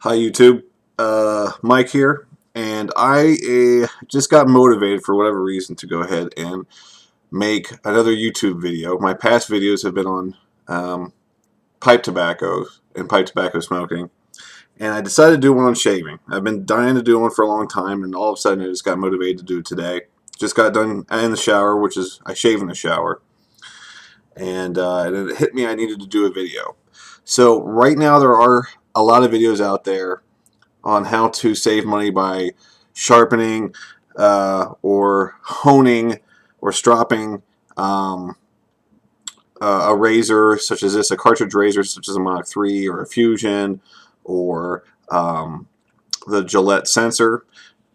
Hi YouTube, Mike here, and I just got motivated for whatever reason to go ahead and make another YouTube video. My past videos have been on pipe tobacco and pipe tobacco smoking, and I decided to do one on shaving. I've been dying to do one for a long time, and all of a sudden I just got motivated to do it today. Just got done in the shower, which is I shave in the shower, and it hit me I needed to do a video. So right now there are a lot of videos out there on how to save money by sharpening or honing or stropping a razor such as this, a cartridge razor such as a Mach 3 or a Fusion or the Gillette sensor.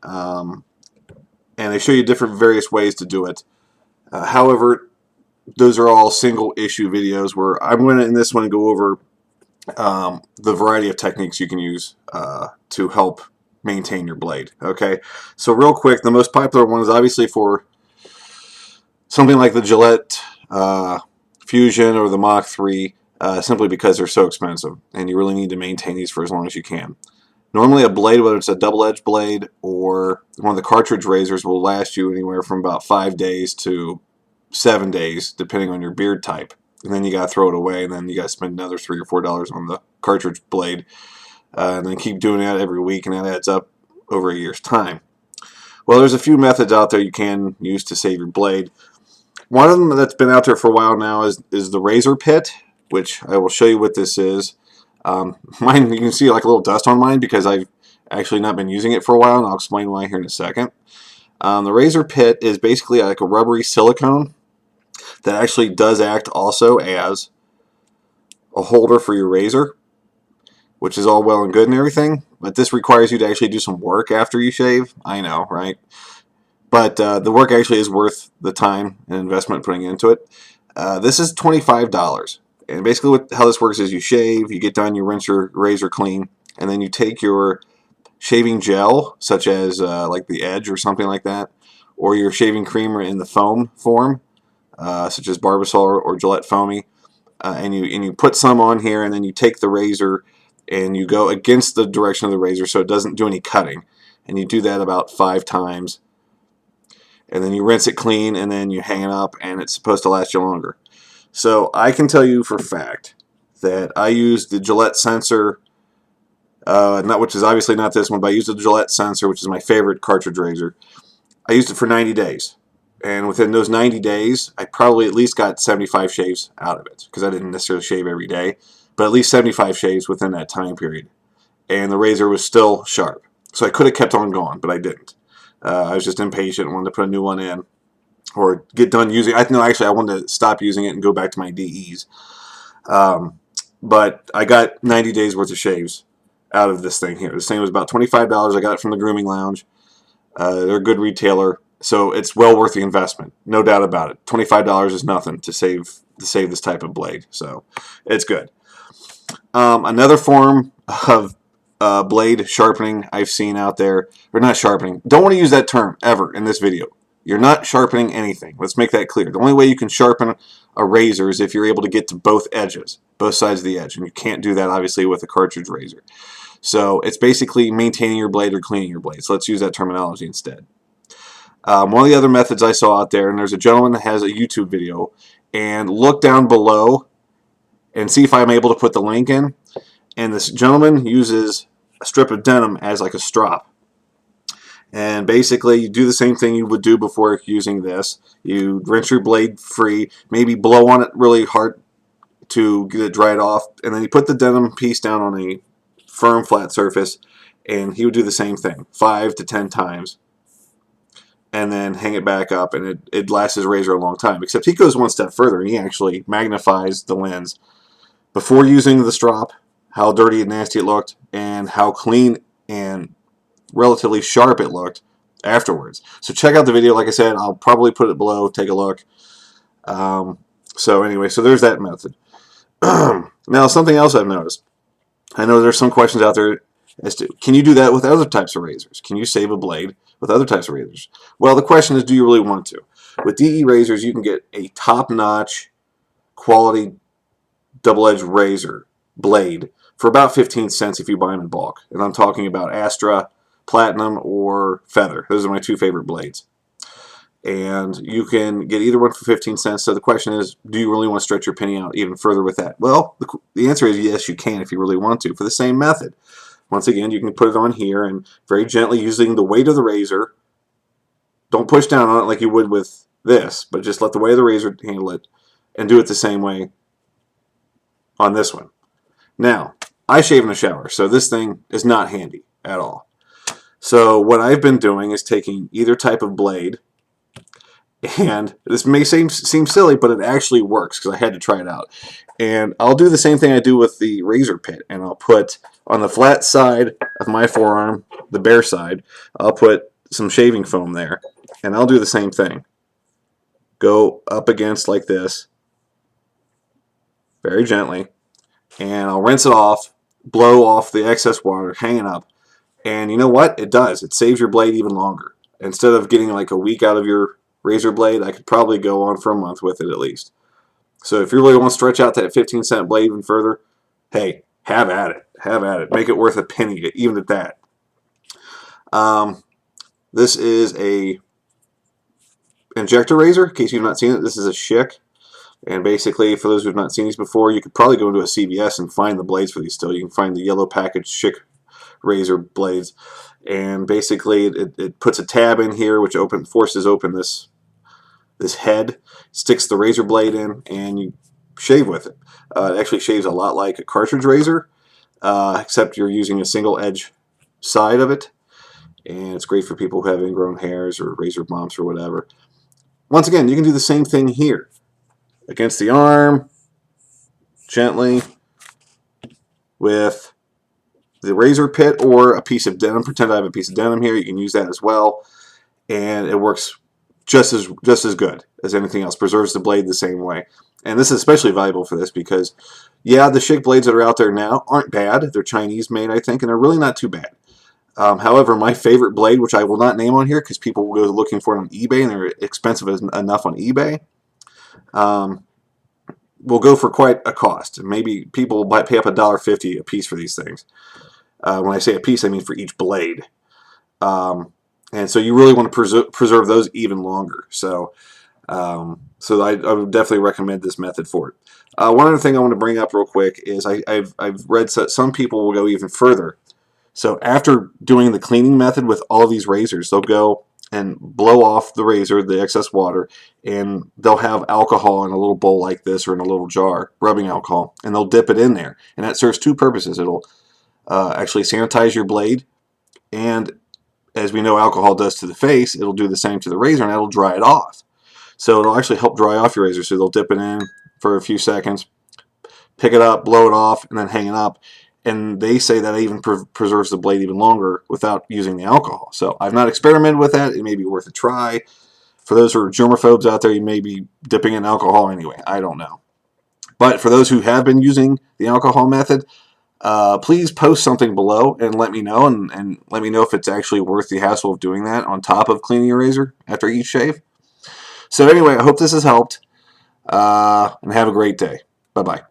And they show you different various ways to do it. However, those are all single issue videos where I'm going to in this one go over the variety of techniques you can use to help maintain your blade. Okay, so real quick, the most popular one is obviously for something like the Gillette Fusion or the Mach 3, simply because they're so expensive and you really need to maintain these for as long as you can. Normally a blade, whether it's a double-edged blade or one of the cartridge razors, will last you anywhere from about 5 days to 7 days, depending on your beard type. And then you got to throw it away, and then you got to spend another $3 or $4 on the cartridge blade, and then keep doing that every week, and that adds up over a year's time. Well, there's a few methods out there you can use to save your blade. One of them that's been out there for a while now is the razor pit, which I will show you what this is. Mine, you can see like a little dust on mine because I've actually not been using it for a while, and I'll explain why here in a second. The razor pit is basically like a rubbery silicone that actually does act also as a holder for your razor, which is all well and good and everything, but this requires you to actually do some work after you shave. I know, right? But the work actually is worth the time and investment putting into it. This is $25. And basically how this works is you shave, you get done, you rinse your razor clean, and then you take your shaving gel, such as like the Edge or something like that, or your shaving cream in the foam form, such as Barbasol or Gillette Foamy, and you put some on here, and then you take the razor and you go against the direction of the razor so it doesn't do any cutting, and you do that about 5 times, and then you rinse it clean, and then you hang it up, and it's supposed to last you longer. So I can tell you for a fact that I used the Gillette sensor, which is obviously not this one, but I used the Gillette sensor, which is my favorite cartridge razor. I used it for 90 days. And within those 90 days, I probably at least got 75 shaves out of it, because I didn't necessarily shave every day, but at least 75 shaves within that time period. And the razor was still sharp. So I could have kept on going, but I didn't. I was just impatient and wanted to put a new one in, or get done using it. No, actually, I wanted to stop using it and go back to my DEs. But I got 90 days worth of shaves out of this thing here. This thing was about $25. I got it from the Grooming Lounge. They're a good retailer, so it's well worth the investment, no doubt about it. $25 is nothing to save this type of blade, so it's good. Another form of blade sharpening I've seen out there, or not sharpening, don't want to use that term ever in this video. You're not sharpening anything. Let's make that clear. The only way you can sharpen a razor is if you're able to get to both edges, both sides of the edge, and you can't do that obviously with a cartridge razor. So it's basically maintaining your blade or cleaning your blade. So let's use that terminology instead. One of the other methods I saw out there, and there's a gentleman that has a YouTube video, and look down below and see if I'm able to put the link in. And this gentleman uses a strip of denim as like a strop. And basically you do the same thing you would do before using this. You rinse your blade free, maybe blow on it really hard to get it dried off, and then you put the denim piece down on a firm flat surface, and he would do the same thing 5 to 10 times, and then hang it back up, and it lasts his razor a long time. Except he goes one step further, and he actually magnifies the lens before using the strop, how dirty and nasty it looked, and how clean and relatively sharp it looked afterwards. So check out the video. Like I said, I'll probably put it below. Take a look. So anyway, so there's that method. Now, something else I've noticed. I know there's some questions out there as to, can you do that with other types of razors? Can you save a blade with other types of razors? Well, the question is, do you really want to? With DE razors, you can get a top-notch quality double-edged razor blade for about 15 cents if you buy them in bulk. And I'm talking about Astra, Platinum, or Feather. Those are my two favorite blades. And you can get either one for 15 cents. So the question is, do you really want to stretch your penny out even further with that? Well, the answer is yes, you can if you really want to, for the same method. Once again, you can put it on here and very gently, using the weight of the razor. Don't push down on it like you would with this, but just let the weight of the razor handle it, and do it the same way on this one. Now, I shave in the shower, so this thing is not handy at all. So what I've been doing is taking either type of blade, and this may seem silly, but it actually works because I had to try it out. And I'll do the same thing I do with the razor pit, and I'll put on the flat side of my forearm, the bare side, I'll put some shaving foam there, and I'll do the same thing. Go up against like this, very gently, and I'll rinse it off, blow off the excess water hanging up, and you know what? It does. It saves your blade even longer. Instead of getting like a week out of your razor blade, I could probably go on for a month with it at least. So if you really want to stretch out that 15-cent blade even further, hey, have at it. Have at it. Make it worth a penny, even at that. This is a injector razor, in case you've not seen it. This is a Schick. And basically, for those who have not seen these before, you could probably go into a CVS and find the blades for these still. You can find the yellow packaged Schick razor blades. And basically, it puts a tab in here, which forces open this head, sticks the razor blade in, and you shave with it. It actually shaves a lot like a cartridge razor, except you're using a single edge side of it. And it's great for people who have ingrown hairs or razor bumps or whatever. Once again, you can do the same thing here. Against the arm, gently, with the razor pit or a piece of denim. Pretend I have a piece of denim here. You can use that as well. And it works just as good as anything else. Preserves the blade the same way. And this is especially valuable for this because, yeah, the Schick blades that are out there now aren't bad. They're Chinese made, I think, and they're really not too bad. However, my favorite blade, which I will not name on here because people will go looking for it on eBay and they're expensive enough on eBay, will go for quite a cost. Maybe people might pay up $1.50 a piece for these things. When I say a piece, I mean for each blade. And so you really want to preserve those even longer. So I would definitely recommend this method for it. One other thing I want to bring up real quick is I've read some people will go even further. So after doing the cleaning method with all of these razors, they'll go and blow off the razor, the excess water, and they'll have alcohol in a little bowl like this or in a little jar, rubbing alcohol, and they'll dip it in there. And that serves two purposes. It'll actually sanitize your blade, and as we know alcohol does to the face, it'll do the same to the razor, and it'll dry it off. So it'll actually help dry off your razor. So they'll dip it in for a few seconds, pick it up, blow it off, and then hang it up. And they say that even preserves the blade even longer without using the alcohol. So I've not experimented with that. It may be worth a try. For those who are germaphobes out there, you may be dipping in alcohol anyway. I don't know. But for those who have been using the alcohol method, please post something below and let me know. And let me know if it's actually worth the hassle of doing that on top of cleaning your razor after each shave. So anyway, I hope this has helped. And have a great day. Bye-bye.